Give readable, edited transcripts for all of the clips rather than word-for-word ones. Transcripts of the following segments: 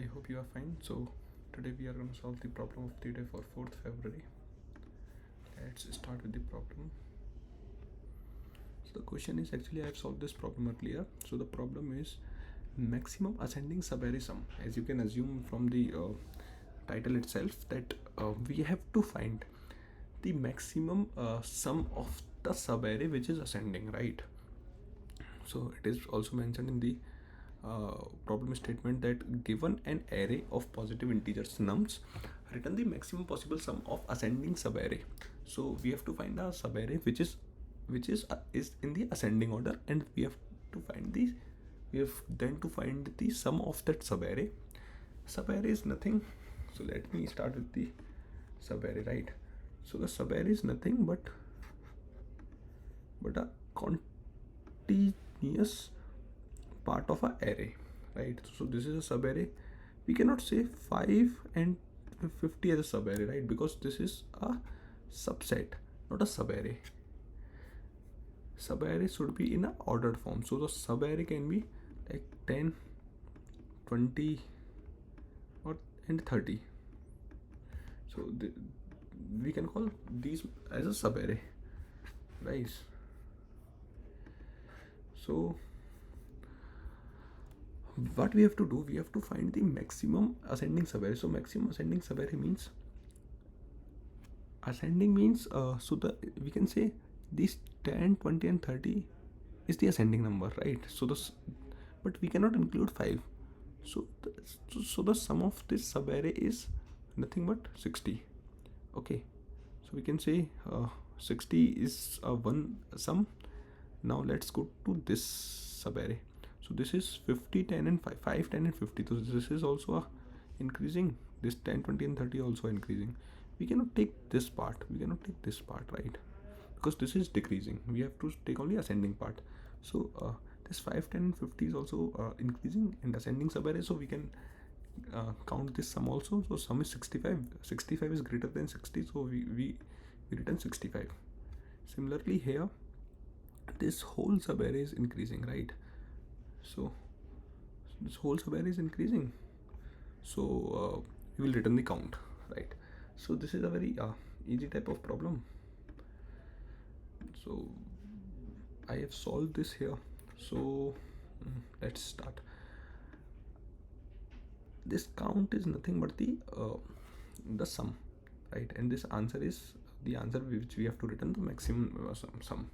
I hope you are fine. So today we are going to solve the problem of the day for 4th February. Let's start with the problem. So the question is, actually I have solved this problem earlier. So the problem is maximum ascending subarray sum. As you can assume from the title itself that we have to find the maximum sum of the subarray which is ascending, right? So it is also mentioned in the problem statement that given an array of positive integers nums, return the maximum possible sum of ascending subarray. So we have to find a subarray which is in the ascending order, and we have to find the sum of that subarray. Subarray is nothing. So let me start with the subarray, right? So the subarray is nothing but a continuous part of a array, right? So this is a subarray. We cannot say 5 and 50 as a subarray, right? Because this is a subset, not a subarray. Subarray should be in a ordered form. So the subarray can be like 10, 20 and 30. So we can call these as a subarray, right? So what we have to do, we have to find the maximum ascending subarray. So maximum ascending subarray means we can say these 10, 20 and 30 is the ascending number, right? So but we cannot include 5. So the sum of this subarray is nothing but 60. Okay, so we can say 60 is one sum. Now let's go to this subarray. So this is 50, 10 and 5, 10 and 50. So this is also increasing. This 10, 20 and 30 also increasing. We cannot take this part. Right? Because this is decreasing. We have to take only ascending part. So this 5, 10 and 50 is also increasing and ascending subarray. So we can count this sum also. So sum is 65. 65 is greater than 60. So we return 65. Similarly here, this whole subarray is increasing, right? So this whole subarray is increasing. So we will return the count, right? So this is a very easy type of problem. So I have solved this here. So let's start. This count is nothing but the sum, right? And this answer is the answer which we have to return, the maximum sum.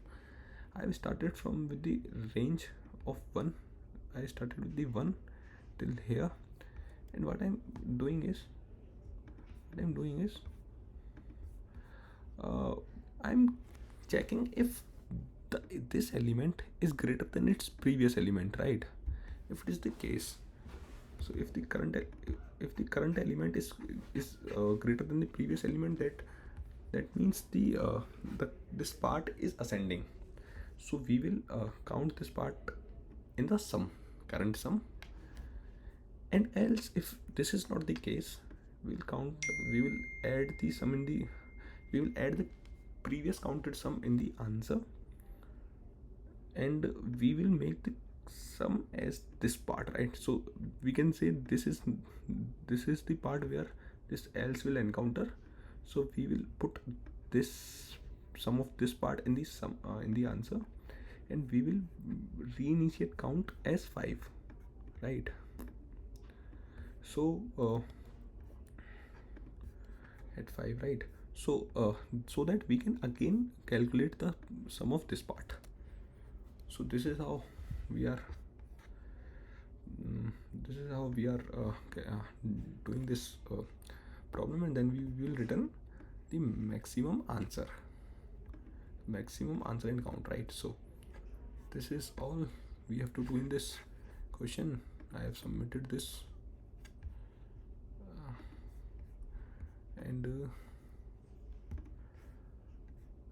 I have started with the range of 1. I started with the 1 till here, and what I'm doing is I'm checking if this element is greater than its previous element, right? If it is the case, so if the current element is greater than the previous element, that means this part is ascending. So we will count this part in the current sum, and else if this is not the case, we will add the previous counted sum in the answer, and we will make the sum as this part, right? So we can say this is the part where this else will encounter. So we will put this sum of this part in the sum in the answer, and we will reinitiate count as 5, right? So at 5, right? So so that we can again calculate the sum of this part. So this is how we are doing this problem, and then we will return the maximum answer in count, right? So this is all we have to do in this question. I have submitted this and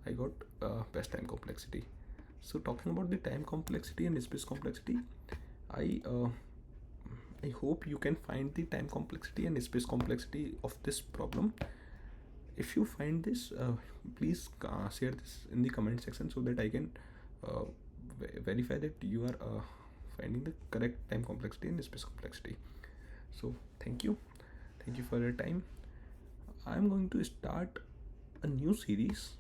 I got best time complexity. So talking about the time complexity and space complexity, I hope you can find the time complexity and space complexity of this problem. If you find this, please share this in the comment section so that I can verify that you are finding the correct time complexity and space complexity. So thank you. Thank you for your time. I'm going to start a new series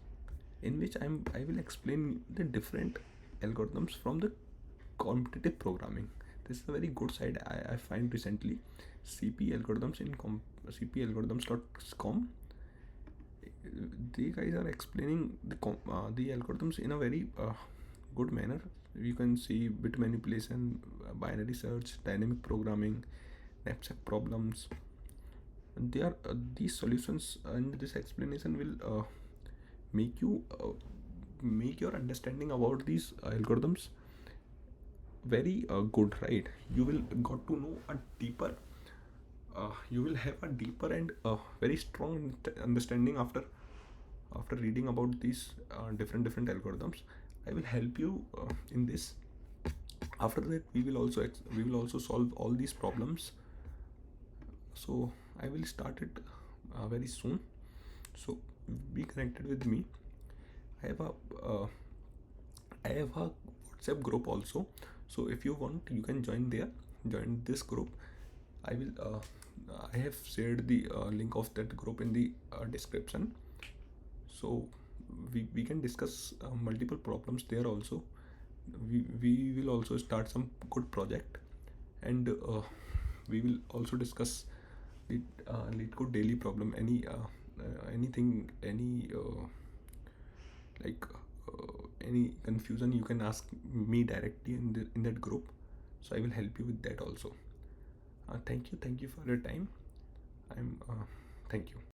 in which I will explain the different algorithms from the competitive programming. This is a very good site I find recently. CP algorithms in cpalgorithms.com. The guys are explaining the algorithms in a very good manner. You can see bit manipulation, binary search, dynamic programming, knapsack problems. They are these solutions and this explanation will make you make your understanding about these algorithms very good, right? You will got to know a deeper you will have a deeper and very strong understanding after reading about these different algorithms. I will help you in this. After that we will also solve all these problems. So I will start it very soon. So be connected with me. I have a uh, I have a WhatsApp group also. So if you want, you can join there. Join this group. I will. I have shared the link of that group in the description. So we can discuss multiple problems there also. We will also start some good project, and we will also discuss the LeetCode daily problem. Anything, like any confusion, you can ask me directly in that group. So I will help you with that also. Thank you for your time. I'm Thank you.